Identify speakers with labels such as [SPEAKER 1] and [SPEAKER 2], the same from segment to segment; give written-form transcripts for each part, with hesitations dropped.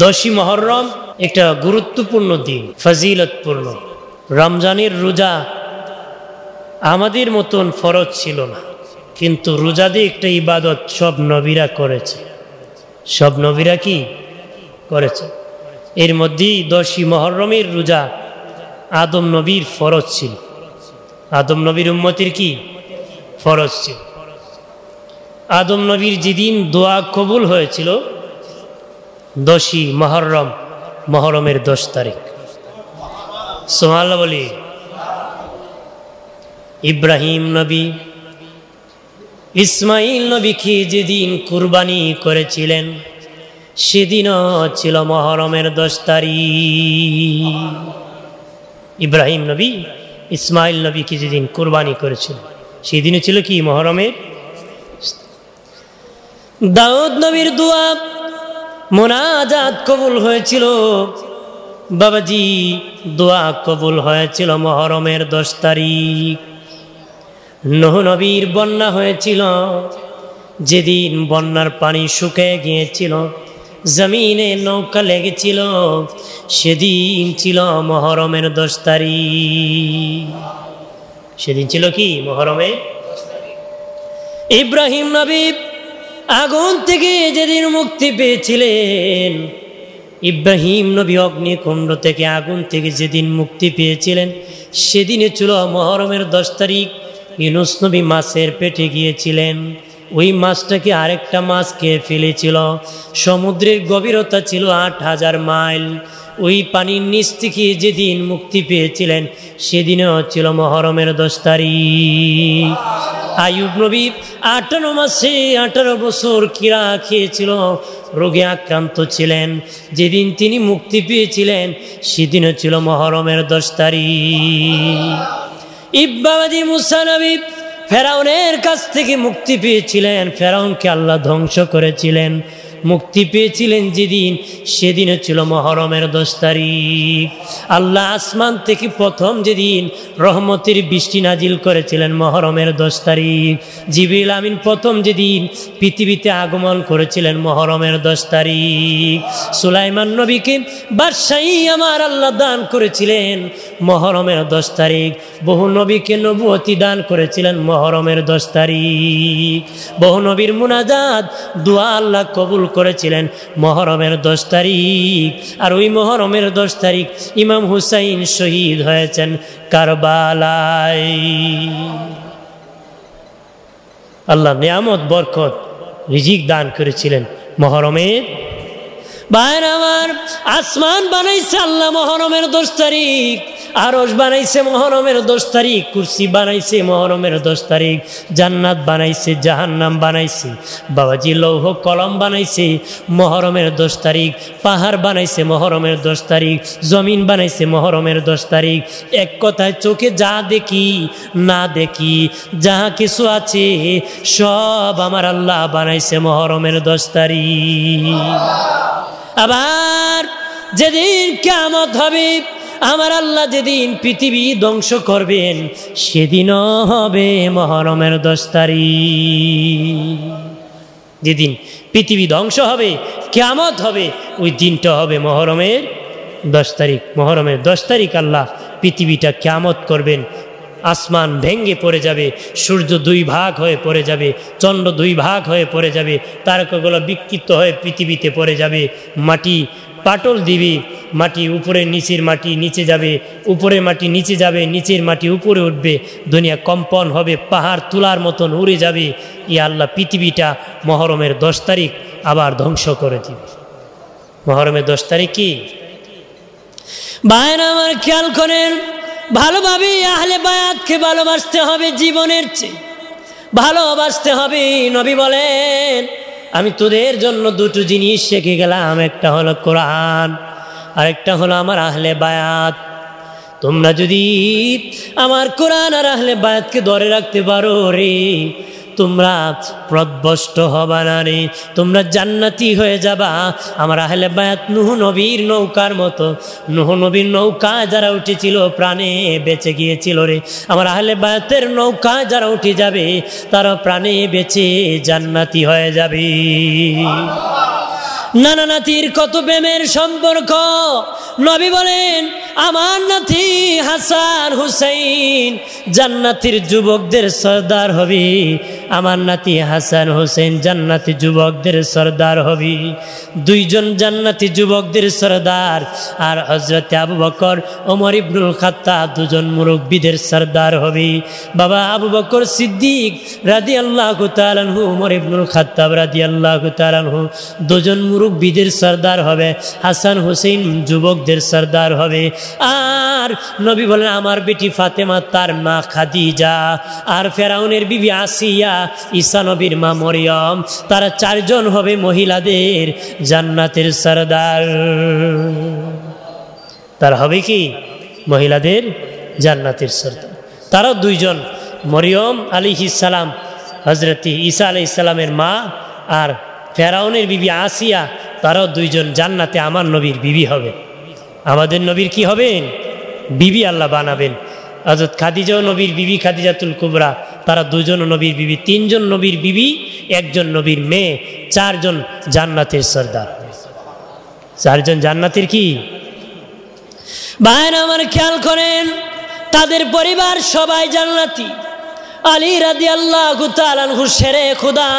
[SPEAKER 1] 10ই মুহররম একটা গুরুত্বপূর্ণ দিন, ফজিলতপূর্ণ। রমজানের রোজা আমাদের মতন ফরজ ছিল না, কিন্তু রোজা দিয়ে একটা ইবাদত সব নবীরা করেছে। সব নবীরা কি করেছে? এর মধ্যেই 10ই মুহররমের রোজা আদম নবীর ফরজ ছিল। আদম নবীর উম্মতের কি ফরজ ছিল। আদম নবীর যেদিন দোয়া কবুল হয়েছিল 10ই মুহররম, মুহররমের 10 তারিখ। সুবহানাল্লাহ বলি। ইব্রাহিম নবী ইসমাইল নবীকে যেদিন কুরবানি করেছিলেন সেদিনও ছিল মুহররমের 10 তারিখ। ইব্রাহিম নবী ইসমাইল নবীকে যেদিন কুরবানি করেছিল সেদিনও ছিল কি মুহররমের। দাউদ নবীর দোয়া মোনাজাত কবুল হয়েছিল, বাবাজি দোয়া কবুল হয়েছিল মুহররমের 10 তারিখ। নূহ নবীর বন্যা হয়েছিল, যেদিন বন্যার পানি শুকিয়ে গিয়েছিল, জমিনে নৌকা লেগেছিল, সেদিন ছিল মুহররমের 10 তারিখ। সেদিন ছিল কি মুহররমের 10 তারিখ। ইব্রাহিম নবী আগুন থেকে যেদিন মুক্তি পেয়েছিলেন, ইব্রাহিম নবী অগ্নিকুণ্ড থেকে আগুন থেকে যেদিন মুক্তি পেয়েছিলেন সেদিনে ছিল মুহররমের 10 তারিখ। ইউনুস নবী মাছের পেটে গিয়েছিলেন, ওই মাছটাকে আরেকটা মাছ খেয়ে ফেলেছিল। সমুদ্রের গভীরতা ছিল 8000 মাইল। ওই পানির নিচ থেকে যেদিন মুক্তি পেয়েছিলেন সেদিনও ছিল মুহররমের 10 তারিখ। আইয়ুব নবী 58 মাসে 18 বছর কিরা খেয়েছিল, রোগে আক্রান্ত ছিলেন, যেদিন তিনি মুক্তি পেয়েছিলেন সেদিনও ছিল মুহররমের 10 তারিখ। ইব্রাহিম মুসা নবী ফেরাউনের কাছ থেকে মুক্তি পেয়েছিলেন, ফেরাউনকে আল্লাহ ধ্বংস করেছিলেন, মুক্তি পেয়েছিলেন যেদিন সেদিনও ছিল মুহররমের 10 তারিখ। আল্লাহ আসমান থেকে প্রথম যেদিন রহমতের বৃষ্টি নাজিল করেছিলেন মুহররমের 10 তারিখ। জিবরিল আমিন প্রথম যেদিন পৃথিবীতে আগমন করেছিলেন মুহররমের 10 তারিখ। সুলাইমান নবীকে বাদশাহী আমার আল্লাহ দান করেছিলেন মুহররমের 10 তারিখ। বহু নবীকে নবুয়তি দান করেছিলেন মুহররমের 10 তারিখ। বহু নবীর মুনাজাত দোয়া আল্লাহ কবুল করেছিলেন মুহররমের 10 তারিখ। আর ওই মুহররমের 10 তারিখ ইমাম হুসাইন শহীদ হয়েছেন কারবালায়। আল্লাহ নিয়ামত বরকত রিজিক দান করেছিলেন মুহররমের। ভাইরা আমার, আসমান বানাইছে আল্লাহ মুহররমের 10 তারিখ, আরশ বানাইছে মুহররমের 10 তারিখ, কুরসি বানাইছে মুহররমের 10 তারিখ, জান্নাত বানাইছে, জাহান্নাম বানাইছে, বাবাজি লৌহ কলম বানাইছে মুহররমের 10 তারিখ, পাহাড় বানাইছে মুহররমের 10 তারিখ, জমিন বানাইছে মুহররমের 10 তারিখ। এক কথায় চোখে যা দেখি না দেখি যা কিছু আছে সব আমার আল্লাহ বানাইছে মুহররমের 10 তারিখ। আবার যেদিন কিয়ামত হবে, আমার আল্লাহ যেদিন পৃথিবী ধ্বংস করবেন সেদিনও হবে মুহররমের 10 তারিখ। যেদিন পৃথিবী ধ্বংস হবে, কিয়ামত হবে, ওই দিনটা হবে মুহররমের 10 তারিখ। মুহররমের 10 তারিখ আল্লাহ পৃথিবীটা কিয়ামত করবেন। আসমান ভেঙ্গে পড়ে যাবে, সূর্য 2 ভাগ হয়ে পড়ে যাবে, চন্দ্র 2 ভাগ হয়ে পড়ে যাবে, তারকাগুলো বিক্ষিপ্ত হয়ে পৃথিবীতে পড়ে যাবে, মাটি পাটল দিবে, মাটি উপরে নিচের মাটি নিচে যাবে, উপরে মাটি নিচে যাবে, নিচের মাটি উপরে উঠবে, দুনিয়া কম্পন হবে, পাহাড় তুলার মতন উড়ে যাবে। ইয়া আল্লাহ পৃথিবীটা মুহররমের 10 তারিখ আবার ধ্বংস করে দিবে। মুহররমের 10 তারিখ কি ভাইরা আমার খেয়াল করেন, ভালোভাবে আহলে বায়াতকে ভালোবাসতে হবে, জীবনের চেয়ে ভালোবাসতে হবে। নবী বলেন, আমি তোদের জন্য 2টো জিনিস শিখে গেলাম, একটা হলো কোরআন, আরেকটা হলো আমার আহলে বায়াত। তোমরা যদি আমার কোরআন আর আহলে বায়াতকে ধরে রাখতে পারো রে, তোমরা প্রদভষ্ট হবা না রে, তোমরা জান্নাতি হয়ে যাবা। আমার আহলে বায়াত নূহ নবীর নৌকার মতো, নূহ নবীর নৌকায় যারা উঠেছিল প্রাণে বেঁচে গিয়েছিল রে, আমার আহলে বায়াতের নৌকায় যারা উঠে যাবে তারা প্রাণে বেঁচে জান্নাতি হয়ে যাবে। নানা নাতির কত প্রেমের সম্পর্ক। নবী বলেন আমার নাতি হাসান হুসাইন জান্নাতের যুবকদের সর্দার হবে, আমার নাতি হাসান হুসাইন জান্নাতি যুবকদের সর্দার হবে। দুইজন জান্নাতি যুবকদের সর্দার, আর হযরত আবু বকর ওমর ইবনুল খাত্তাব দুজন মুরব্বীদের সর্দার হবে। বাবা আবু বকর সিদ্দিক রাদিয়াল্লাহু তাআলা আনহু, ওমর ইবনুল খাত্তাব রাদিয়াল্লাহু তাআলা আনহু দুজন মুরব্বীদের সর্দার হবে, হাসান হুসাইন যুবকদের সর্দার হবে। আর নবী বলেন আমার বেটি ফাতেমা, তার মা খাদিজা, আর ফেরাউনের বিবি আসিয়া, ঈসা নবীর মা মরিয়ম, তারা চারজন হবে মহিলাদের জান্নাতের সর্দার। তারা হবে কি মহিলাদের জান্নাতের সর্দার। তারা দুইজন, মরিয়ম আলাইহিস সালাম হযরত ঈসা আলাইহিস সালামের মা, আর ফেরাউনের বিবি আসিয়া, তারাও দুইজন জান্নাতে আমার নবীর বিবি হবে। আমাদের নবীর কি হবেন? বিবি আল্লাহ বানাবেন। হযরত খাদিজাও নবীর বিবি, খাদিজাতুল কুবরা, তারা দুজন নবীর বিবি, তিনজন নবীর বিবি, একজন নবীর মেয়ে, চারজন জান্নাতের সর্দার, চারজন জান্নাতের কি ভাইরা আমার খেয়াল করেন, তাদের পরিবার সবাই জান্নাতি। আলী রাদিয়াল্লাহু তাআলা আনহু শেরে খুদা,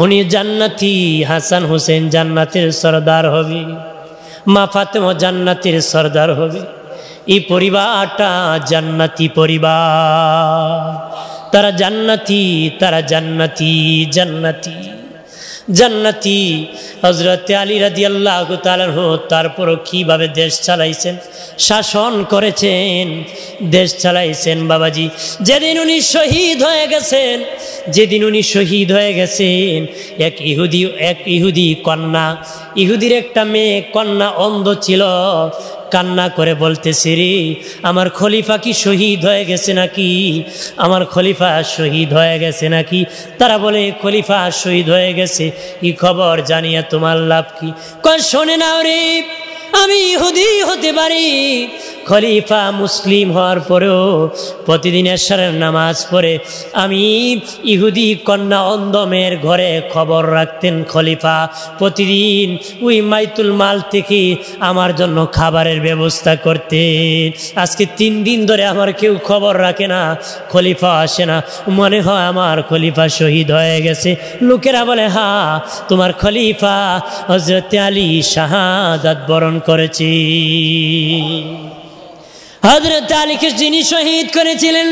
[SPEAKER 1] উনি জান্নাতি, হাসান হুসেন জান্নাতের সর্দার হবে, মা ফাতেমা জান্নাতের সর্দার হবে। এই পরিবারটা জান্নাতি পরিবার, তারা জান্নাতি, তারা জান্নাতি, জান্নাতি, জান্নাতি। হযরত আলী রাদিয়াল্লাহু তাআলা আনহু তারপরও কিভাবে দেশ চালাইছেন, শাসন করেছেন, দেশ চালাইছেন বাবাজি। যেদিন উনি শহীদ হয়ে গেছেন, যেদিন উনি শহীদ হয়ে গেছেন, এক ইহুদি কন্যা, ইহুদির একটা মেয়ে কন্যা অন্ধ ছিল, কান্না করে বলতেছে রে আমার খলিফা কি শহীদ হয়ে গেছে নাকি, আমার খলিফা শহীদ হয়ে গেছে নাকি। তারা বলে খলিফা শহীদ হয়ে গেছে, কি খবর জানিয়ে তোমার লাভ কি? কয় শোনে নাও রে, আমি ইহুদি হতে পারি, খলিফা মুসলিম হওয়ার পরেও প্রতিদিন এশারের নামাজ পড়ে আমি ইহুদি কন্যা অন্ধ মেয়ের ঘরে খবর রাখতেন খলিফা। প্রতিদিন ওই মাইতুল মাল থেকে আমার জন্য খাবারের ব্যবস্থা করতেন। আজকে 3 দিন ধরে আমার কেউ খবর রাখে না, খলিফা আসে না, মনে হয় আমার খলিফা শহীদ হয়ে গেছে। লোকেরা বলে হা তোমার খলিফা হযরত আলী শাহাদাত বরণ করেছে। হযরত আলীকে যিনি শহীদ করেছিলেন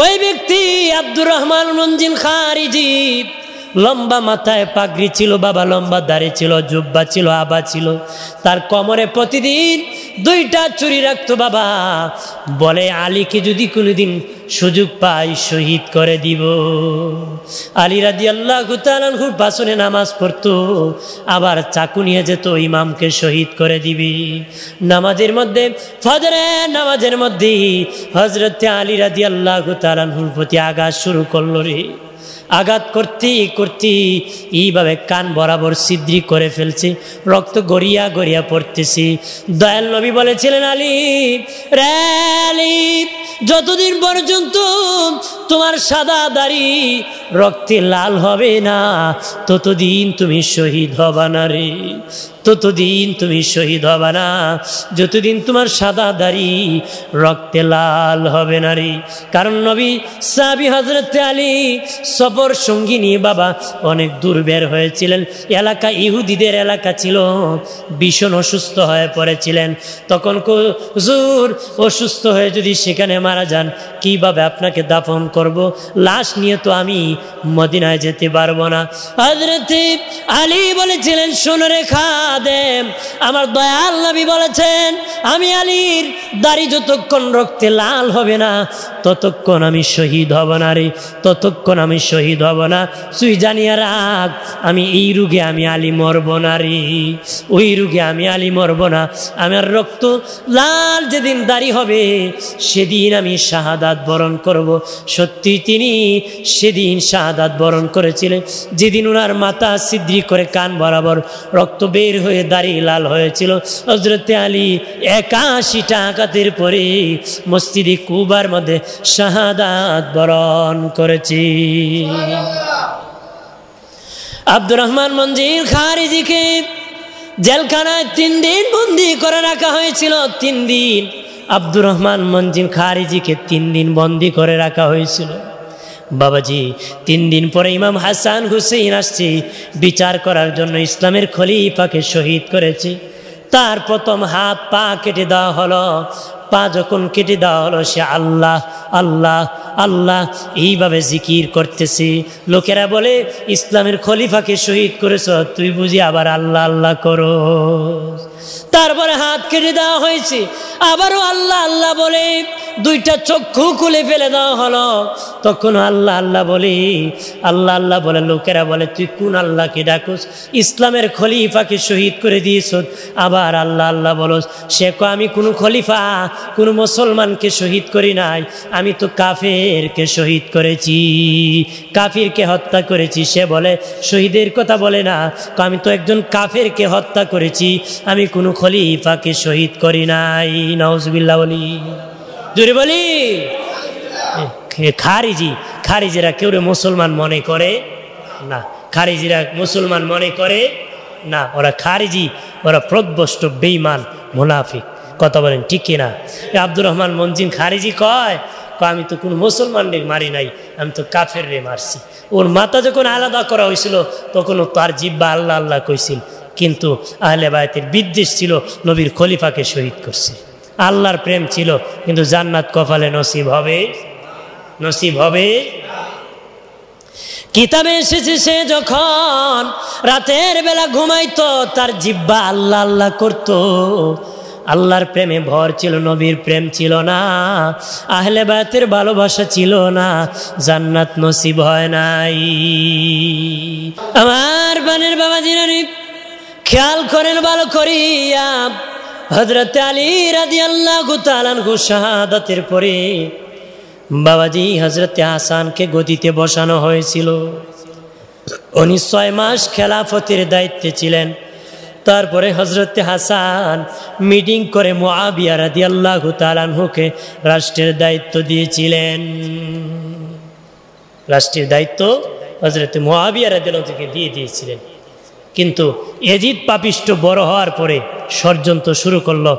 [SPEAKER 1] ওই ব্যক্তি আব্দুর রহমান মঞ্জিল খারিজি, লম্বা মাথায় পাগড়ি ছিল বাবা, লম্বা দাড়ি ছিল, জুব্বা ছিল, আবা ছিল, তার কোমরে প্রতিদিন 2টা চুড়ি রাখতো বাবা। বলে আলীকে যদি কোনোদিন সুযোগ পাই শহীদ করে দিব। আলী রাদিয়াল্লাহু তাআলা আনহুর পাশে নামাজ পড়তো, আবার চাকু নিয়ে যেত ইমামকে শহীদ করে দিবি। নামাজের মধ্যে, ফজরের নামাজের মধ্যে হযরত আলী রাদিয়াল্লাহু তাআলা আনহুর প্রতি আঘাত শুরু করলো রে। আঘাত করতে করতে এইভাবে কান বরাবর ছিদ্রি করে ফেলছে, রক্ত গড়িয়া গড়িয়া পড়তেছে। দয়াল নবী বলেছিলেন আলী রে আলী, যতদিন পর্যন্ত তোমার সাদা দাড়ি রক্তে লাল হবে না ততদিন তুমি শহীদ হবা না রে, ততদিন তুমি শহীদ হবা না যতদিন তোমার সাদা দাড়ি রক্তে লাল হবে না রে। কারণ নবী সাহাবী হযরত আলী সফর সঙ্গী নিয়ে বাবা অনেক দূর বের হয়েছিলেন। এলাকা ইহুদিদের এলাকা ছিল, ভীষণ অসুস্থ হয়ে পড়েছিলেন। তখন হুজুর অসুস্থ হয়ে যদি সেখানে মারা যান কিভাবে আপনাকে দাফন করব, লাশ নিয়ে তো আমি মদিনায় যেতে পারবো না। হযরত আলী বলেছিলেন শোনো রে খাদেম, আমার দয়াল নবী বলেছেন আমি আলীর দাড়ি যতক্ষণ রক্তে লাল হবে না ততক্ষণ আমি শহীদ হব না রে, ততক্ষণ আমি শহীদ হব না। তুই জানিয়া রাখ আমি এই রোগে আমি আলী মরব না রে, ওই রোগে আমি আলী মরব না। আমার রক্ত লাল যেদিন দাড়ি হবে সেদিন আমি শাহাদাত বরণ করব। সত্যি তিনি সেদিন শাহাদাত বরণ করেছিলেন, যেদিন ওনার মাথা ছিদ্রি করে কান বরাবর রক্ত বের হয়ে দাড়ি লাল হয়েছিল। হযরত আলী 81টা আঘাতের পরে মসজিদে কুবার মধ্যে শাহাদাত বরণ করেছি। আব্দুর রহমান মঞ্জিল খারিজিকে জেলখানায় 3 দিন বন্দি করে রাখা হয়েছিল। 3 দিন আব্দুর রহমান মঞ্জিল খারিজিকে 3 দিন বন্দি করে রাখা হয়েছিল। বাবাজি 3 দিন পরে ইমাম হাসান হুসেইন আসছে বিচার করার জন্য। ইসলামের খলিফাকে শহীদ করেছে। তার প্রথম হাত পা কেটে দেওয়া হলো। পা যখন কেটে দেওয়া হলো সে আল্লাহ আল্লাহ আল্লাহ এইভাবে জিকির করতেছে। লোকেরা বলে ইসলামের খলিফাকে শহীদ করেছ, তুই বুঝি আবার আল্লাহ আল্লাহ করো। তারপরে হাত কেটে দেওয়া হয়েছে, আবারও আল্লাহ আল্লাহ বলে 2টা চক্ষু খুলে ফেলে দেওয়া হলো। তখন আল্লাহ আল্লাহ বলে আল্লাহ আল্লাহ বলে লোকেরা বলে তুই কোন আল্লাহকে ডাকুস? ইসলামের খলিফাকে শহীদ করে দিয়েছ, আবার আল্লাহ আল্লাহ বলস। সে আমি কোনো খলিফা কোনো মুসলমানকে শহীদ করি নাই, আমি তো কাফেরকে শহীদ করেছি, কাফিরকে হত্যা করেছি। সে বলে শহীদের কথা বলে না, আমি তো একজন কাফেরকে হত্যা করেছি, আমি কোনো খলিফাকে শহীদ করি নাই। নাউজুবিল্লাহ বলি, জোরে বলি। খারিজিরা কেউ মুসলমান মনে করে না, খারিজিরা মুসলমান মনে করে না, ওরা খারিজি, ওরা প্রদ্ভষ্ট বেঈমান মুনাফিক। কথা বলেন ঠিক কিনা? আব্দুর রহমান মঞ্জিল খারিজি কয় আমি তো কোনো মুসলমানদের মারি নাই, আমি তো কাফের রে মারছি। ওর মাথা যখন আলাদা করা হয়েছিল তখন তার জিব্বা আল্লাহ আল্লাহ কইছিল, কিন্তু আহলে বায়তের বিদ্বেষ ছিল, নবীর খলিফাকে শহীদ করছে। আল্লাহর প্রেম ছিল, কিন্তু জান্নাত কপালে নসিব হবে, নসিব হবে। কিতাবে এসেছে সে যখন রাতের বেলা ঘুমাইতো তার জিব্বা আল্লাহ আল্লাহ করতো। আল্লাহর প্রেমে ভর ছিল, নবীর প্রেম ছিল না, আহলে বায়তের ভালোবাসা ছিল না, জান্নাত নসিব হয় নাই। আমার বানের বাবাজিরা খেয়াল করেন ভালো করিয়া, হযরত আলী রাদিয়াল্লাহু তাআলা আনহু শাহাদাতের পরে বাবাজি হযরত হাসানকে গদিতে বসানো হয়েছিল। উনি 6 মাস খেলাফতের দায়িত্বে ছিলেন। তারপরে হযরত হাসান মিটিং করে মুআবিয়া রাদিয়াল্লাহু তাআলা আনহুকে রাষ্ট্রের দায়িত্ব দিয়েছিলেন। রাষ্ট্রের দায়িত্ব হযরত মুআবিয়া রাদিয়াল্লাহু তাআলাকে দিয়ে দিয়েছিলেন। কিন্তু ইয়াজিদ পাপিষ্ঠ বড় হওয়ার পরে ষড়যন্ত্র শুরু করলো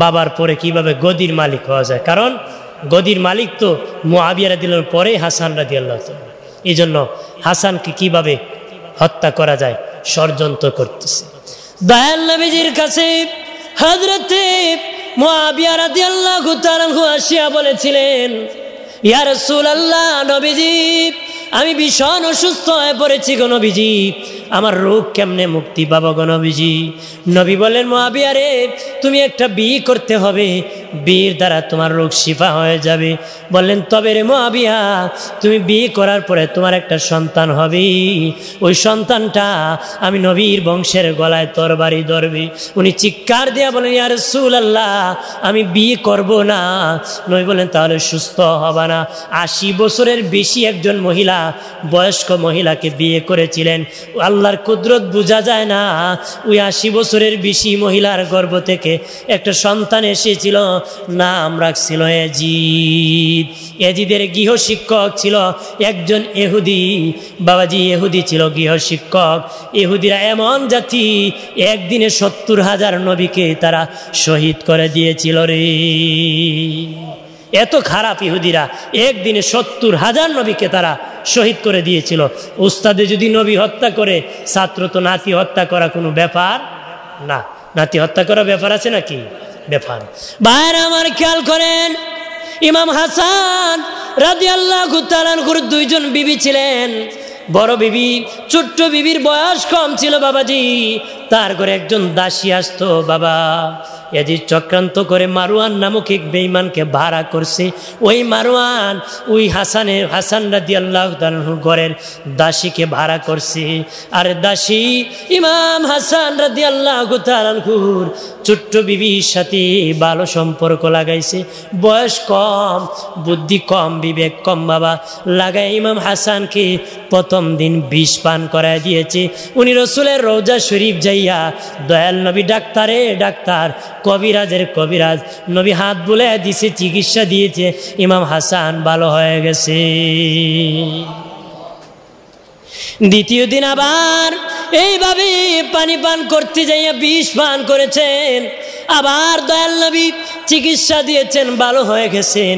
[SPEAKER 1] বাবার পরে কিভাবে গদির মালিক হওয়া যায়। কারণ গদির মালিক তো মুআবিয়া রাদিয়াল্লাহু পরে হাসান রাদিয়াল্লাহু তাআলা। এই জন্য হাসানকে কিভাবে হত্যা করা যায় ষড়যন্ত্র করতেছে। দয়াল নবীজির কাছে হযরতে মুআবিয়া রাদিয়াল্লাহু তাআলা আসিয়া বলেছিলেন, ইয়া রাসূলুল্লাহ, নবীজি আমি ভীষণ অসুস্থ হয়ে পড়েছি গো নবীজি, আমার রোগ কেমনে মুক্তি পাবো গো নবীজি? নবী বলেন, মুআবিয়া রে, তুমি একটা বিয়ে করতে হবে, বিয়ের দ্বারা তোমার রোগ শিফা হয়ে যাবে। বললেন, তবে রে মুআবিয়া, তুমি বিয়ে করার পরে তোমার একটা সন্তান হবে, ওই সন্তানটা আমি নবীর বংশের গলায় তরবারি ধরবে। উনি চিৎকার দিয়া বলেন, ইয়া রাসূলুল্লাহ, আমি বিয়ে করব না। নবী বলেন, তাহলে সুস্থ হবে না। 80 বছরের বেশি একজন মহিলা, বয়স্ক মহিলাকে বিয়ে করেছিলেন। আল্লাহর কুদরত বোঝা যায় না, ওই 80 বছরের বেশি মহিলার গর্ভ থেকে একটা সন্তান এসেছিল, নাম রাখছিল ইয়াজিদ। ইয়াজিদের গৃহ শিক্ষক ছিল একজন ইহুদি। বাবাজি ইহুদি ছিল গৃহ শিক্ষক। ইহুদিরা এমন জাতি, একদিনে 70,000 নবীকে তারা শহীদ করে দিয়েছিল রে। এত খারাপ ইহুদিরা, একদিনে 70,000 নবীকে তারা শহীদ করে দিয়েছিল। উস্তাদে যদি নবী হত্যা করে, ছাত্র তো নাতি হত্যা করা কোনো ব্যাপার না। নাতি হত্যা করা ব্যাপার আছে নাকি? ব্যাপার। ভাইরা আমার খেয়াল করেন, ইমাম হাসান রাদিয়াল্লাহু তাআলা আনহুর 2 জন বিবি ছিলেন। বড় বিবি, ছোট্ট বিবির বয়স কম ছিল বাবাজি। তার ঘরে একজন দাসী আসতো বাবা। ইয়াজিদ চক্রান্ত করে মারওয়ান নামক এক বেঈমানকে ভাড়া করছে। ওই মারওয়ান ওই হাসান রাদিয়াল্লাহু তাআলা আনহুর ঘরের দাসীকে ভাড়া করছে। আর দাসী ইমাম হাসান রাদিয়াল্লাহু তাআলা আনহুর ছোট্ট বিবির সাথে ভালো সম্পর্ক লাগাইছে। বয়স কম, বুদ্ধি কম, বিবেক কম বাবা। লাগাই ইমাম হাসানকে প্রথম দিন বিষ পান করায় দিয়েছে। উনি রসুলের রওজা শরীফ যাইয়া, দয়াল নবী ডাক্তারে ডাক্তার, কবিরাজের কবিরাজ, নবী হাত বুলে দিছে, চিকিৎসা দিয়েছে, ইমাম হাসান ভালো হয়ে গেছে। দ্বিতীয় দিন আবার এইভাবে পানি পান করতে যাইয়া বিষ পান করেছেন, আবার দয়াল নবী চিকিৎসা দিয়েছেন, ভালো হয়ে গেছেন।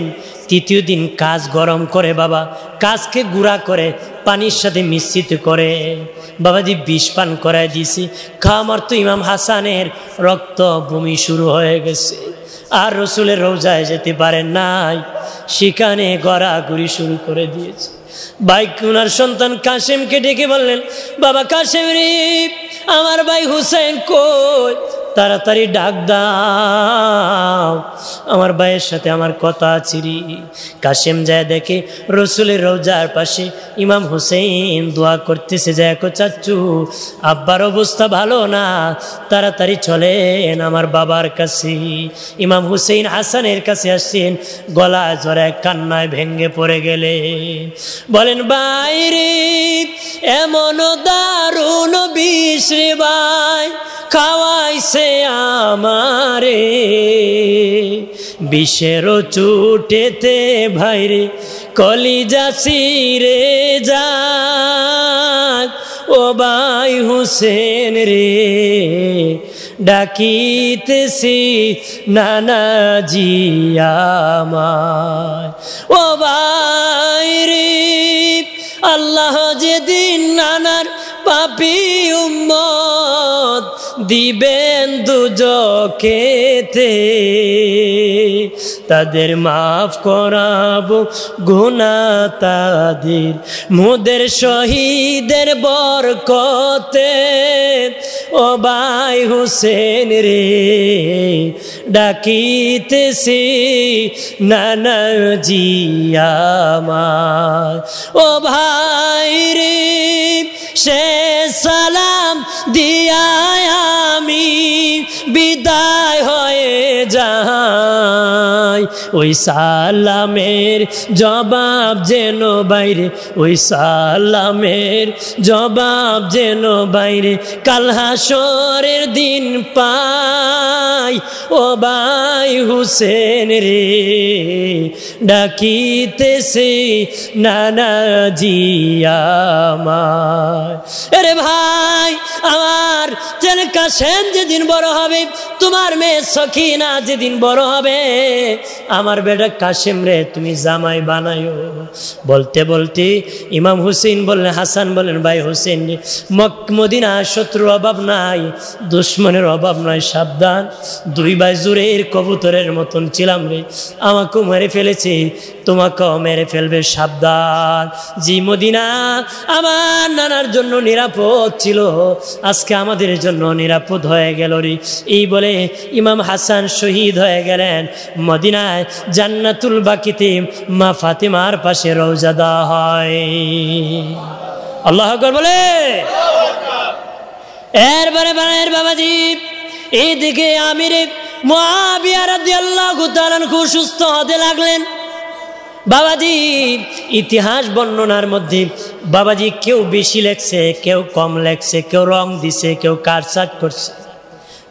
[SPEAKER 1] তৃতীয় দিন কাজ গরম করে বাবা, কাজকে গুঁড়া করে পানির সাথে মিশ্রিত করে বাবাজি বিষ পান করায় দিয়েছি। খামার তো ইমাম হাসানের রক্ত বমি শুরু হয়ে গেছে, আর রসুলের রওজায় যেতে পারেন নাই, সেখানে গড়াগড়ি শুরু করে দিয়েছে। ভাই উনার সন্তান কাসেমকে ডেকে বললেন, বাবা কাসেম রে, আমার ভাই হুসেন কই, তাড়াতাড়ি ডাক দাও, আমার ভাইয়ের সাথে আমার কথা আছে রে। কাসেম যায় দেখে রসুলের রওজার পাশে ইমাম হুসেন দোয়া করতেছে, যায় কো চাচু আব্বার অবস্থা ভালো না, তাড়াতাড়ি চলেন আমার বাবার কাছে। ইমাম হুসেন হাসানের কাছে আসছেন, গলা জড়ায় কান্নায় ভেঙ্গে পড়ে গেলেন, বলেন ভাই রে, এমন দারুণ বিষ রে ভাই খাওয়াইছে আমারে, বিষেরও চুটেতে ভাইরে কলিজা ছিঁড়ে যায়, ও ভাই হুসেন রে ডাকিতেছি নানাজি আমায়, ও ভাই রে আল্লাহ যেদিন নানার পাপী উম্মত দিবেন দুজকেতে, তাদের মাফ করাবো গুনাহ তাদের মুদের শহীদের বরকতে, ও ভাই হুসেন রে ডাকিতেছি নানাজি আমার, ও ভাই রে সে সালাম দিয়া আমি বিদায় হয়ে যাই, ওই সালামের জবাব যেন বাইরে, ওই সালামের জবাব যেন বাইরে কাল হাসরের দিন পাই, ও ভাই হুসেন রে ডাকিতেছি নানাজি আমার। আরে ভাই আমার ছেলে কাসেম যেদিন বড় হবে, তোমার মেয়ে সখিনা যেদিন বড় হবে, আমার বেটা কাসেম রে তুমি জামাই বানায়ো। বলতে বলতে ইমাম হুসেন বললেন, হাসান বলেন, ভাই হুসেন রে মদিনা শত্রুর অভাব নাই, দুশ্মনের অভাব নয়, সাবধান, দুই ভাই জোরের কবুতরের মতন ছিলাম রে, আমাকেও মেরে ফেলেছে, তোমাকেও মেরে ফেলবে, সাবধান। জি মদিনা আমার নানার জন্য নিরাপদ ছিল, আজকে আমাদের জন্য নিরাপদ হয়ে গেল রে। এই বলে ইমাম হাসান শহীদ হয়ে গেলেন। মদিনায় জান্নাতুল বাকিতে মা ফাতেমার পাশে রওজা দেওয়া হয়। আল্লাহু আকবার বলে। এরপরে বানের বাবাজি এইদিকে আমির মুআবিয়া রাদিয়াল্লাহু তাআলা খুব সুস্থ হতে লাগলেন। বাবাজি ইতিহাস বর্ণনার মধ্যে বাবাজি কেউ বেশি লেখছে, কেউ কম লেখছে, কেউ রং দিছে, কেউ কাটছাট করছে,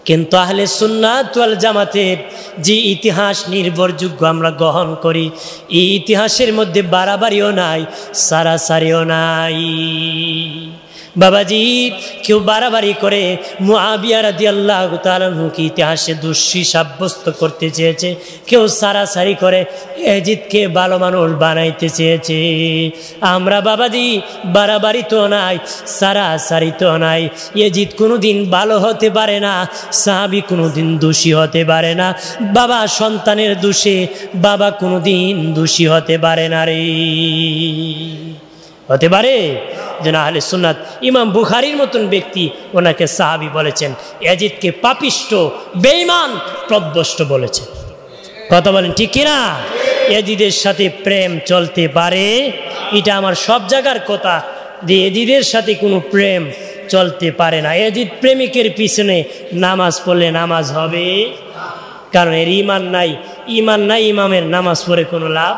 [SPEAKER 1] কিন্তু আহলে সুন্নাত ওয়াল জামাতের যে ইতিহাস নির্ভরযোগ্য আমরা গ্রহণ করি, এই ইতিহাসের মধ্যে বাড়াবাড়িও নাই, সারাসারিও নাই। বাবাজি কেউ বাড়াবাড়ি করে মুআবিয়া রাদিয়াল্লাহু তাআলা আনহুকে ইতিহাসে দোষী সাব্যস্ত করতে চেয়েছে, কেউ সারাসারি করে ইয়াজিদকে ভালো মানুষ বানাইতে চেয়েছে। আমরা বাবাজি বাড়াবাড়ি তো নাই, সারাসারি তো নাই। ইয়াজিদ কোনোদিন ভালো হতে পারে না, সাহাবী কোনোদিন দোষী হতে পারে না, বাবা সন্তানের দোষে বাবা কোনোদিন দোষী হতে পারে না রে। হতে পারে যেন আহলে সুন্নাত ইমাম বুখারীর মতন ব্যক্তি ওনাকে সাহাবী বলেছেন, ইয়াজিদকে পাপিষ্ট বেঈমান প্রভ্রষ্ট বলেছেন। কথা বলেন ঠিক কিনা? ইয়াজিদের সাথে প্রেম চলতে পারে, এটা আমার সব জায়গার কথা, যে ইয়াজিদের সাথে কোনো প্রেম চলতে পারে না। ইয়াজিদ প্রেমিকের পিছনে নামাজ পড়লে নামাজ হবে, কারণ এর ইমান নাই। ইমান নাই, ইমামের নামাজ পড়ে কোনো লাভ,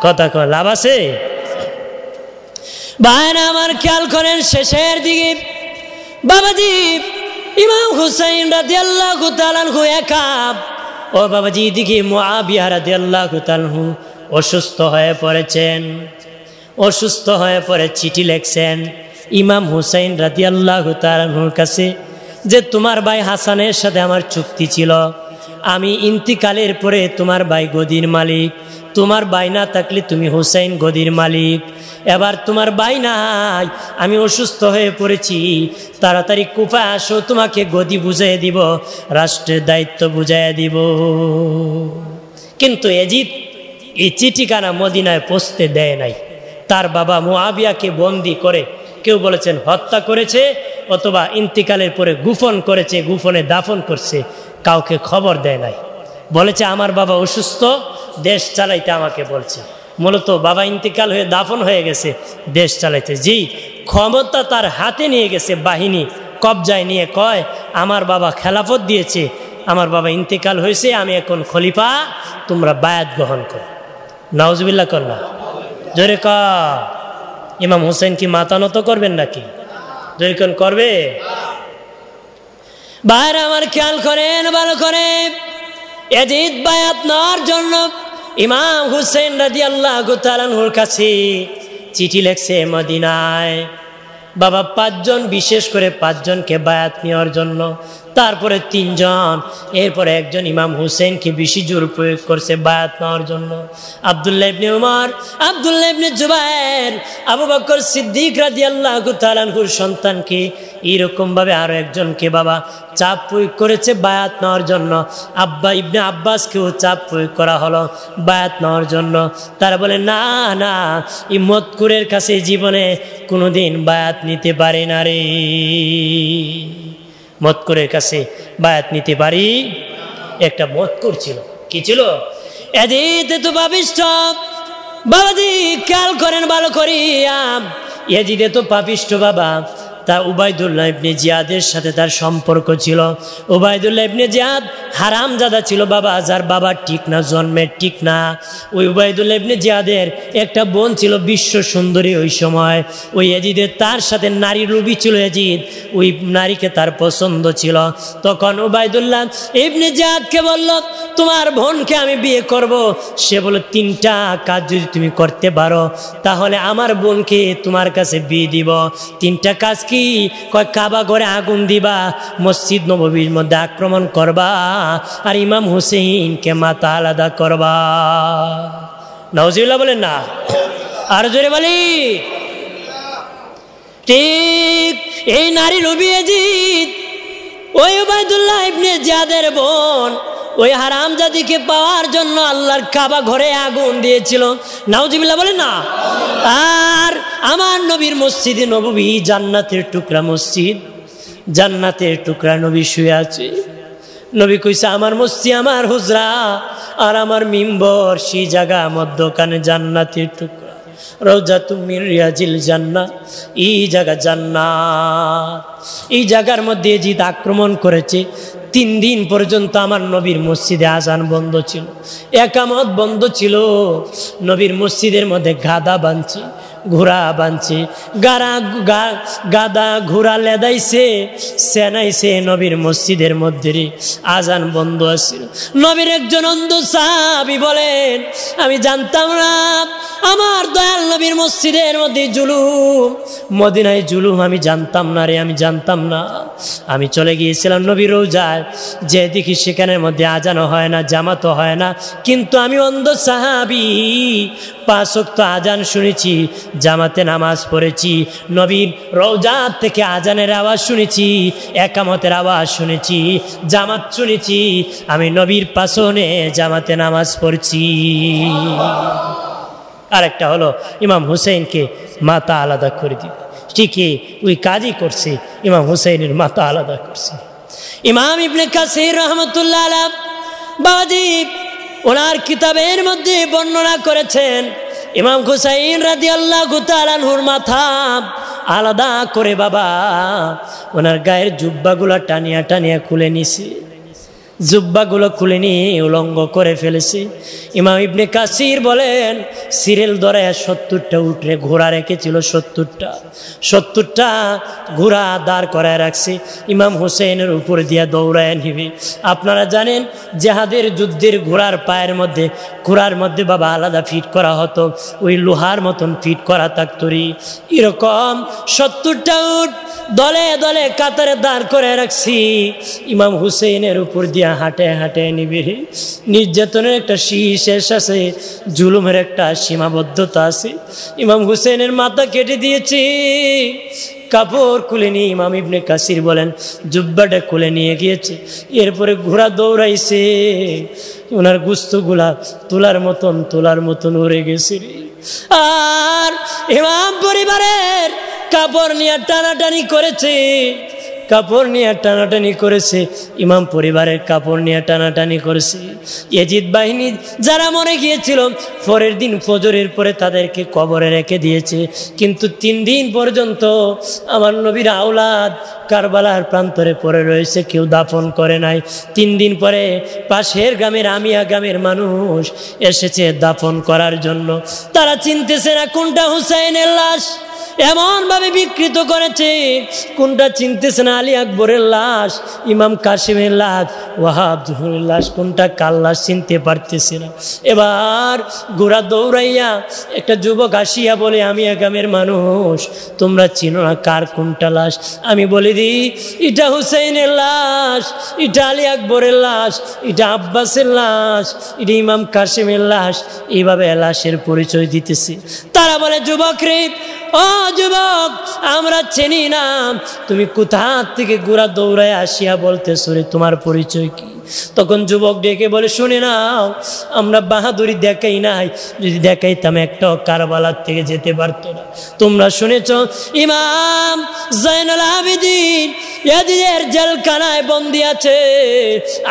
[SPEAKER 1] কথা কয় লাভ আছে? ভাইরা আমার খেয়াল করেন, শেষের দিকে বাবাজি ইমাম হুসাইন রাদিয়াল্লাহু তাআলা আনহু একা, ও বাবাজি দিকে মুআবিয়া রাদিয়াল্লাহু তাআলা আনহু অসুস্থ হয়ে পড়েছেন। অসুস্থ হয়ে পড়ে চিঠি লেখছেন ইমাম হুসাইন রাদিয়াল্লাহু তাআলা আনহুর কাছে যে তোমার ভাই হাসানের সাথে আমার চুক্তি ছিল, আমি ইন্তিকালের পরে তোমার ভাই গদির মালিক, তোমার ভাই না থাকলে তুমি হুসাইন গদির মালিক। এবার তোমার ভাই নাই, আমি অসুস্থ হয়ে পড়েছি, তাড়াতাড়ি কুফা আসো, তোমাকে গদি বুঝিয়ে দিব, রাষ্ট্রের দায়িত্ব বুঝাইয়া দিব। কিন্তু ইয়াজিদ এই চিঠিখানা মদিনায় পৌঁছতে দেয় নাই। তার বাবা মুআবিয়াকে বন্দি করে, কেউ বলেছেন হত্যা করেছে অথবা ইন্তিকালের পরে গোপন করেছে, গোপনে দাফন করছে, কাউকে খবর দেয় নাই। বলেছে আমার বাবা অসুস্থ, দেশ চালাইতে আমাকে বলছে। মূলত বাবা ইন্তিকাল হয়ে দাফন হয়ে গেছে, দেশ চালাইতে। জি, ক্ষমতা তার হাতে নিয়ে গেছে, বাহিনী কবজায় নিয়ে কয় আমার বাবা খেলাফত দিয়েছে, আমার বাবা ইন্তিকাল হয়েছে, আমি এখন খলিফা, তোমরা বায়াত গ্রহণ করো। নাউজুবিল্লাহ কর না, জোরে ক। ইমাম হুসেন কি মাথা নত করবেন নাকি? জোরে কোন করবে? বাইরে আমার খেয়াল করেন ভালো করে, ইয়াজিদ বায়াত নেওয়ার জন্য ইমাম হুসেন রাদিয়াল্লাহু তাআলা আনহুর কাছে চিঠি লেখছে মদিনায়। বাবা 5 জন, বিশেষ করে 5 জনকে বায়াত নেওয়ার জন্য, তারপরে 3 জন, এরপরে একজন ইমাম হুসেনকে বেশি জোর প্রয়োগ করছে বায়াত নেওয়ার জন্য। আব্দুল্লাহ ইবনে উমর, আব্দুল্লাহ ইবনে জুবায়ের, আবু বকর সিদ্দিক রাদিয়াল্লাহু তাআলা আনহুর সন্তানকে এইরকমভাবে আরও একজনকে বাবা চাপ প্রয়োগ করেছে বায়াত নেওয়ার জন্য। আব্বা ইবনে আব্বাসকেও চাপ প্রয়োগ করা হলো বায়াত নেওয়ার জন্য। তারা বলে না না, এই মতকুরের কাছে জীবনে কোনোদিন বায়াত নিতে পারে না রে, মতকুরের কাছে বায়াত নিতে পারি। একটা মতকুর ছিল, কি ছিল? ইয়াজিদ তো পাপিষ্ঠ। বাবাজি খেয়াল করেন ভালো করিয়া, ইয়াজিদ তো পাপিষ্ঠ বাবা। তা উবাইদুল্লাহ ইবনে জিয়াদের সাথে তার সম্পর্ক ছিল। উবাইদুল্লাহ ইবনে জিয়াদ হারামজাদা ছিল বাবা, যার বাবা ঠিক না, জন্মের ঠিক না। ওই উবাইদুল্লাহ ইবনে জিয়াদের একটা বোন ছিল বিশ্ব সুন্দরী ওই সময়। ওই ইয়াজিদের তার সাথে নারীর লোভী ছিল ইয়াজিদ, ওই নারীকে তার পছন্দ ছিল। তখন উবাইদুল্লাহ ইবনে জিয়াদকে বলল তোমার বোনকে আমি বিয়ে করব। সে বলল 3টা কাজ যদি তুমি করতে পারো তাহলে আমার বোনকে তোমার কাছে বিয়ে দিব। 3টা কাজ কি? কয় কাবা ঘরে আগুন দিবা, মসজিদ নববীর মধ্যে আক্রমণ করবা, আর ইমাম হুসেইনকে মাথা আলাদা করবা। নাউজুবিল্লাহ বলেন না, আর জোরে বলি। ঠিক এই নারী লোভী ইয়াজিদ ওই উবাইদুল্লাহ ইবনে জিয়াদের বোন ওই হারামজাদিকে পাওয়ার জন্য আল্লাহর কাবা ঘরে আগুন দিয়েছিল। নাউজুবিল্লাহ বলেন না। আর আমার নবীর মসজিদে নববী, জান্নাতের টুকরা মসজিদ, জান্নাতের টুকরা নবী শুয়ে আছে। নবী কইছে আমার মসজিদ, আমার হুজরা আর আমার মিম্বর, সেই জায়গা মধ্যখানে জান্নাতের টুকরা, রওজাতুম মিন রিয়াজিল জান্নাহ, এই জায়গা জান্নাত। এই জায়গার মধ্যে জিদ আক্রমণ করেছে। 3 দিন পর্যন্ত আমার নবীর মসজিদে আজান বন্ধ ছিল, একামত বন্ধ ছিল। নবীর মসজিদের মধ্যে গাদা বাঁধছে, ঘোড়া বাঁধছে, গাদা ঘোড়া লেদাইছে, সেনাইছে নবীর মসজিদের মধ্যে। আজান বন্ধ আছিল। নবীর একজন অন্ধ সাহাবী বলেন আমি জানতাম না আমার দয়াল নবীর মসজিদের মধ্যে জুলুম, মদিনায় জুলুম, আমি জানতাম না রে, আমি জানতাম না। আমি চলে গিয়েছিলাম নবীর রওজায়, যে দেখি সেখানের মধ্যে আজানও হয় না, জামাতও হয় না, কিন্তু আমি অন্ধ সাহাবী 5 ওয়াক্ত আজান শুনেছি, জামাতে নামাজ পড়েছি, নবীর রওজা থেকে আজানের আওয়াজ শুনেছি, একামতের আওয়াজ শুনেছি, জামাত শুনেছি, আমি নবীর পাশনে জামাতে নামাজ পড়ছি। আরেকটা হলো ইমাম হুসেইনকে মাথা আলাদা করে দিবে, ঠিকই ওই কাজই করছে, ইমাম হুসেইনের মাথা আলাদা করছে। ইমাম ইবনে কাসির রহমতুল্লাহ আলাইহি বাবাজি ওনার কিতাবের মধ্যে বর্ণনা করেছেন ইমাম হুসাইন রাদিয়াল্লাহু তাআলা আনহুর মাথা আলাদা করে বাবা ওনার গায়ের জুব্বাগুলা টানিয়া টানিয়া খুলে নিছে। জুব্বাগুলো খুলে নিয়ে উলঙ্গ করে ফেলেছে। ইমাম ইবনে কাসির বলেন সিরিয়াল ধরে 70টা উঠে ঘোড়া রেখেছিল, 70টা ঘোড়া দাঁড় করায় রাখছে, ইমাম হুসেনের উপর দিয়া দৌড়ায় নিবে। আপনারা জানেন জেহাদের যুদ্ধের ঘোড়ার পায়ের মধ্যে বাবা আলাদা ফিট করা হতো, ওই লোহার মতন ফিট করা থাকতরি। এরকম 70টা উট দলে দলে কাতারে দাঁড় করে রাখছি, ইমাম হুসেনের উপর দিয়া হাঁটে হাঁটে নিবে। নির্যাতনের একটা শেষ আছে, জুলুমের একটা সীমাবদ্ধতা আছে। ইমাম হুসেনের মাথা কেটে দিয়েছি, কাপড় খুলে নিয়ে ইমাম ইবনে কাসির বলেন জুব্বাটা খুলে নিয়ে গিয়েছে। এরপরে ঘোড়া দৌড়াইছে, ওনার গুস্তগুলা তোলার মতন উড়ে গেছে। আর ইমাম পরিবারের কাপড় নিয়ে টানাটানি করেছে, ইমাম পরিবারের কাপড় নিয়ে টানাটানি করেছে। ইয়াজিদ বাহিনী যারা মরে গিয়েছিল পরের দিন ফজরের পরে তাদেরকে কবরে রেখে দিয়েছে, কিন্তু 3 দিন পর্যন্ত আমার নবীর আওলাদ কারবালার প্রান্তরে পড়ে রয়েছে, কেউ দাফন করে নাই। 3 দিন পরে পাশের গ্রামের আমিয়া গ্রামের মানুষ এসেছে দাফন করার জন্য। তারা চিনতেছে না কোনটা হুসাইনের লাশ, এমন ভাবে বিকৃত করেছে, কোনটা চিনতেছে না আলী আকবরের লাশ, ইমাম কাসিমের লাশ, ওয়াহাব জহুরের লাশ, কোনটা কার লাশ চিনতে পারতেছে না। এবার ঘোড়া দৌড়াইয়া একটা যুবক আসিয়া বলে আমি গ্রামের মানুষ, তোমরা চিনো না কার কোনটা লাশ? আমি বলে দিই এটা হুসাইনের লাশ, এটা আলী আকবরের লাশ, এটা আব্বাসের লাশ, এটা ইমাম কাসিমের লাশ। এইভাবে লাশের পরিচয় দিতেছে। তারা বলে যুবক রে, ও যুবক আমরা চিনি না, তুমি কোথা থেকে ঘোড়া দৌড়ায় আসিয়া বলতেছো রে তোমার পরিচয় কি? তখন যুবক ডেকে বলে শুনে নাও, আমরা বাহাদুরি দেখাই নাই, যদি দেখাইতাম একটাও কারবালার থেকে যেতে পারতো না। তোমরা শুনেছ ইমাম জয়নুল আবেদিন ইয়াজিদের জেলখানায় বন্দী আছে,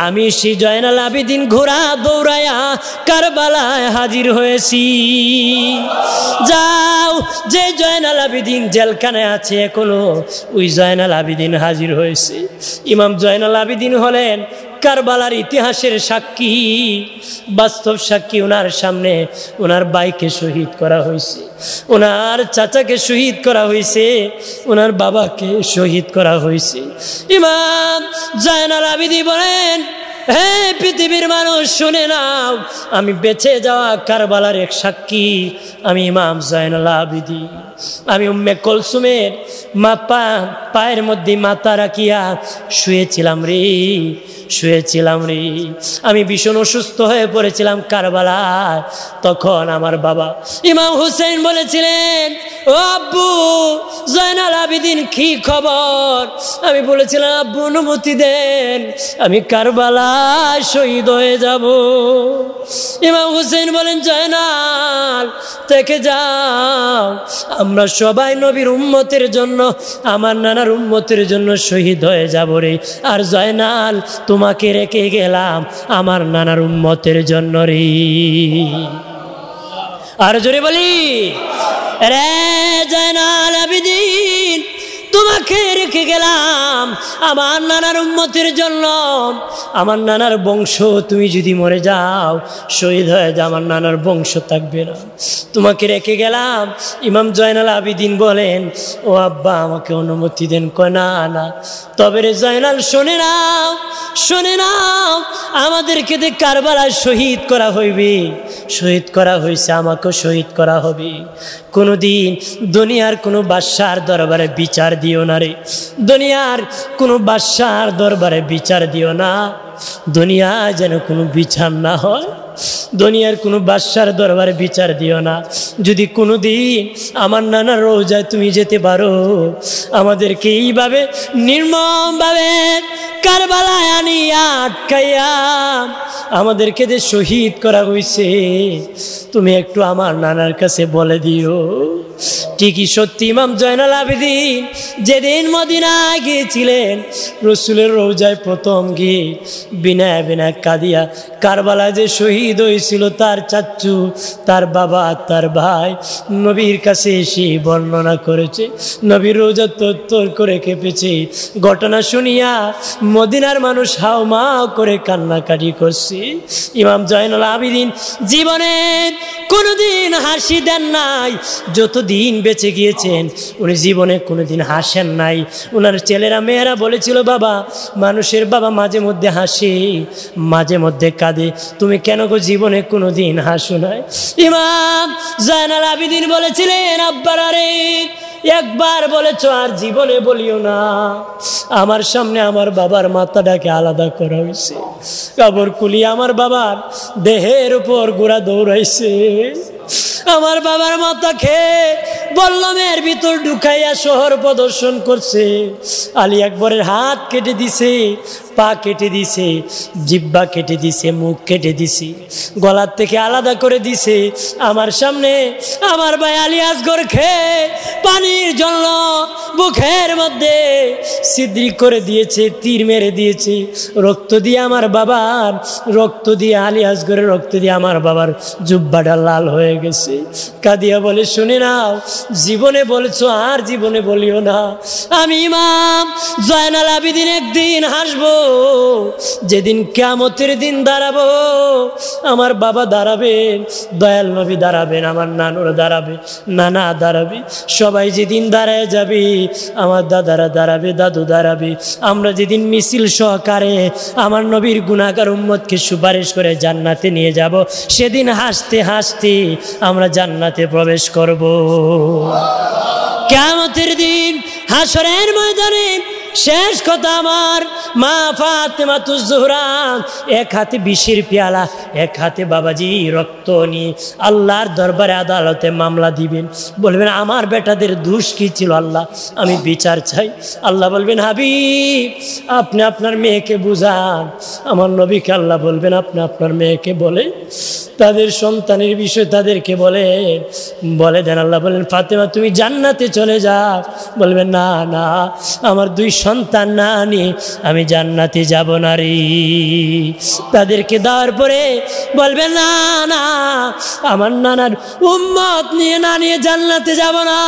[SPEAKER 1] আমি সেই জয়নুল আবেদিন ঘোড়া দৌড়ায়া কারবালায় হাজির হয়েছি। যাও, যে জয়নুল আবেদিন জেলখানায় আছে এখনো ওই জয়নুল আবেদিন হাজির হয়েছে। ইমাম জয়নুল আবেদিন হলেন কারবালার ইতিহাসের সাক্ষী, বাস্তব সাক্ষী। ওনার সামনে ওনার ভাইকে শহীদ করা হয়েছে, ওনার চাচাকে শহীদ করা হয়েছে, ওনার বাবাকে শহীদ করা হয়েছে। ইমাম জয়নুল আবেদিন বলেন হে পৃথিবীর মানুষ শুনে নাও, আমি বেঁচে যাওয়া কারবালার এক সাক্ষী, আমি ইমাম জয়নুল আবেদিন। আমি উম্মে কুলসুমের পায়ের মধ্যে মাথা রাখিয়া শুয়েছিলাম রে। আমি ভীষণ অসুস্থ হয়ে পড়েছিলাম কারবালায়। তখন আমার বাবা ইমাম হুসেন বলেছিলেন ও আব্বু জয়নুল আবেদিন কি খবর? আমি বলেছিলাম আব্বু অনুমতি দেন, আমি কারবালায় শহীদ হয়ে যাব। ইমাম হুসেন বলেন জয়নাল থেকে যাও, আমরা সবাই নবীর উম্মতের জন্য, আমার নানার উম্মতের জন্য শহীদ হয়ে যাব রে। আর জয়নাল তোমাকে রেখে গেলাম আমার নানার উম্মতের জন্য রে। আর জোরে বলি রে জয়নুল আবেদিন তোমাকে রেখে গেলাম আমার নানার উম্মতের জন্য, আমার নানার বংশ তুমি যদি মরে যাও শহীদ হয়ে যাও, আমার নানার বংশ থাকবে না, তোমাকে রেখে গেলাম। ইমাম জয়নুল আবেদিন বলেন ও আব্বা আমাকে অনুমতি দেন। কয় না না, তবে রে জয়নাল শোনে নাও, আমাদেরকে যে কারবালায় শহীদ করা হইবে, শহীদ করা হয়েছে, আমাকেও শহীদ করা হবে। কোনোদিন দুনিয়ার কোনো বাদশার দরবারে বিচার দিও না রে, দুনিয়ার কোনো বাদশার দরবারে বিচার দিও না, দুনিয়া যেন কোনো বিচার না হয়, দুনিয়ার কোনো বাদশার দরবারে বিচার দিও না। যদি কোনো দিন আমার নানার রোজায় তুমি যেতে পারো, আমাদেরকে এইভাবে নির্মমভাবে কারবালায় আনিয়া আটকাইয়া আমাদেরকে যে শহীদ করা হয়েছে তুমি একটু আমার নানার কাছে বলে দিও। ঠিকই সত্যি ইমাম জয়নাল আবেদিন যেদিন মদিনায় গিয়েছিলেন, রসুলের রওজায় প্রথম গিয়ে বিনা বিনা কাঁদিয়া কারবালা যে শহীদ হয়েছিল তার চাচ্চু, তার বাবা, তার ভাই নবীর কাছে এসে বর্ণনা করেছে। নবীর রওজা তরতর করে কেঁপেছে। ঘটনা শুনিয়া মদিনার মানুষ হাউমাউ করে কান্নাকাটি করছে। ইমাম জয়নুল আবেদিন জীবনে কোনোদিন হাসি দেন নাই, যতদিন বেঁচে গিয়েছেন উনি জীবনে কোনোদিন হাসেন নাই। ওনার ছেলেরা মেয়েরা বলেছিল, বাবা, মানুষের বাবা মাঝে মধ্যে হাসে মাঝে মধ্যে কাঁদে, তুমি কেন গো জীবনে কোনোদিন হাসো নাই? ইমাম জয়নুল আবেদিন বলেছিলেন, আব্বারা রে, একবার বলেছ আর জীবনে বলিও না। আমার সামনে আমার বাবার মাথাটাকে আলাদা করা হয়েছে, কাপড় খুলি আমার বাবার দেহের উপর ঘোড়া দৌড়াইছে, আমার বাবার মাথা খেয়ে বল্লমের ভিতর ঢুকাইয়া শহর প্রদর্শন করছে। আলী আকবরের হাত কেটে দিছে, পা কেটে দিছে, জিহ্বা কেটে দিছে, মুখ কেটে দিছে, গলার থেকে আলাদা করে দিছে। আমার সামনে আমার ভাই আলী আসগর খেয়ে পানির জন্য বুকের মধ্যে ছিদ্রি করে দিয়েছে, তীর মেরে দিয়েছে। রক্ত দিয়ে আমার বাবার রক্ত দিয়ে, আলী আসগরের রক্ত দিয়ে আমার বাবার জুব্বাটা লাল হয়ে গেছে। কাদিয়া বলে, শুনে নাও, জীবনে বলেছ আর জীবনে বলিও না। আমি ইমাম জয়নাল আবেদিন একদিন হাসবো, যেদিন কিয়ামতের দিন দাঁড়াবো। আমার বাবা দাঁড়াবেন, দয়াল নবী দাঁড়াবেন, আমার নানুরা দাঁড়াবে, নানা দাঁড়াবে, সবাই যেদিন দাঁড়ায় যাবে, আমার দাদারা দাঁড়াবে, দাদু দাঁড়াবে। আমরা যেদিন মিছিল সহকারে আমার নবীর গুনাহগার উম্মতকে সুপারিশ করে জান্নাতে নিয়ে যাব, সেদিন হাসতে হাসতে আমরা জান্নাতে প্রবেশ করব। কিয়ামতের দিন হাসরের ময়দানে শেষ কথা, আমার মা ফাতেমাতুজ জোহরা এক হাতে বিষের পেয়ালা, এক হাতে বাবাজি রক্ত নিয়ে আল্লাহর দরবারে আদালতে মামলা দিবেন। বলবেন, আমার বেটাদের দোষ কি ছিল আল্লাহ, আমি বিচার চাই। আল্লাহ বলবেন, হাবিব, আপনি আপনার মেয়েকে বুঝান। আমার নবীকে আল্লাহ বলবেন, আপনি আপনার মেয়েকে বলে তাদের সন্তানের বিষয় তাদেরকে বলে দেন। আল্লাহ বলেন, ফাতেমা তুমি জান্নাতে চলে যাও। বলবেন, না না, আমার দুই সন্তান না নিয়ে আমি জান্নাতে যাব না রে। তাদেরকে দেওয়ার পরে বলবেন, না না, আমার নানার উম্মত নিয়ে না নিয়ে জান্নাতে যাব না।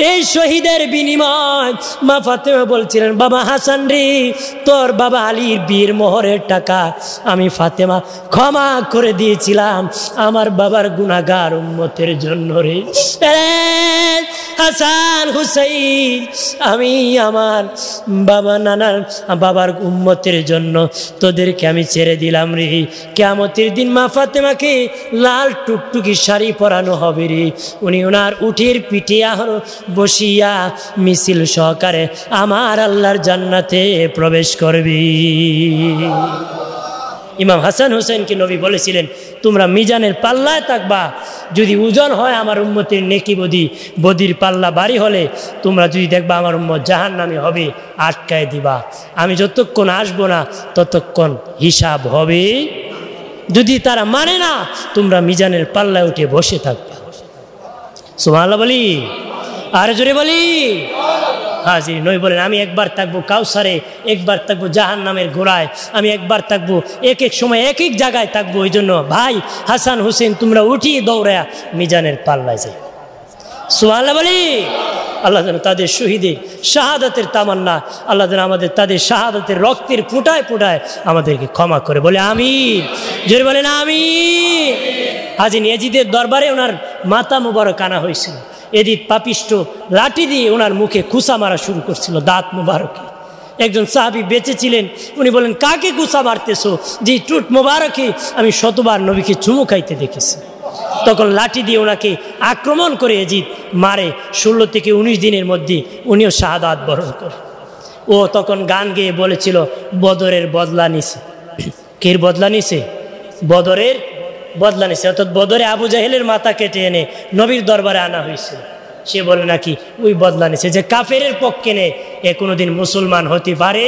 [SPEAKER 1] এই শহীদের বিনিময় মা ফাতেমা বলছিলেন, বাবা হাসান রে, তোর বাবা আলীর বিয়ের মোহরের টাকা আমি ফাতেমা ক্ষমা করে দিয়েছিলাম আমার বাবার গুনাহগার উম্মতের জন্য রে। হাসান হুসাইন, আমি আমার বাবা নানার বাবার উম্মতের জন্য তোদেরকে আমি ছেড়ে দিলাম রে। কিয়ামতের দিন মা ফাতেমাকে লাল টুকটুকি শাড়ি পরানো হবে রে। উনি ওনার উটের পিঠে বসিয়া মিছিল সহকারে আমার আল্লাহর জান্নাতে প্রবেশ করবি। ইমাম হাসান হুসাইনকে নবী বলেছিলেন, তোমরা মিজানের পাল্লায় থাকবা, যদি ওজন হয় আমার উম্মতের নেকি বদির পাল্লা ভারী হলে তোমরা যদি দেখবা আমার উম্মত জাহান্নামী হবে, আটকায় দিবা। আমি যতক্ষণ আসবো না ততক্ষণ হিসাব হবে। যদি তারা মানে না, তোমরা মিজানের পাল্লায় উঠে বসে থাকবা। সুবহানাল্লাহ বলি, আর জোরে বলি। হাজির নই বলেন, আমি একবার থাকবো কাউসারে, একবার থাকবো জাহান্নামের ঘোড়ায়, আমি একবার থাকবো এক এক সময় এক এক জায়গায় থাকবো। ওই জন্য ভাই হাসান হুসেন, তোমরা উঠিয়ে দৌড়ায়া মিজানের পাল্লায় যাই। সুবহানাল্লাহ বলি। আল্লাহ যেন তাদের শহীদের শাহাদাতের তামান্না, আল্লাহ যেন আমাদের তাদের শাহাদাতের রক্তের ফোঁটায় ফোঁটায় আমাদেরকে ক্ষমা করে, বলে আমিন। জোরে বলেন আমিন। হাজির এজিদের দরবারে ওনার মাথা মুবারক আনা হয়েছিল। এদিত পাপিষ্ট লাঠি দিয়ে ওনার মুখে কুসা মারা শুরু করছিল, দাঁত মুবারকে। একজন সাহাবী বেঁচে ছিলেন, উনি বলেন, কাকে কুসা মারতেছো? যে টুট মুবারকে আমি শতবার নবীকে চুমু খাইতে দেখেছি। তখন লাঠি দিয়ে ওনাকে আক্রমণ করে এজিদ মারে। 16 থেকে 19 দিনের মধ্যে উনিও শাহাদাত বরণ করে। ও তখন গান গেয়ে বলেছিল, বদরের বদলা নিছে। কির বদলা নিছে? বদরের বদলা নিছে। অর্থাৎ বদরে আবু জাহেলের মাথা কেটে এনে নবীর দরবারে আনা হয়েছিল। সে বলে নাকি ওই বদলা নিছে। যে কাফেরের পক্ষে নে, এ কোনোদিন মুসলমান হতে পারে?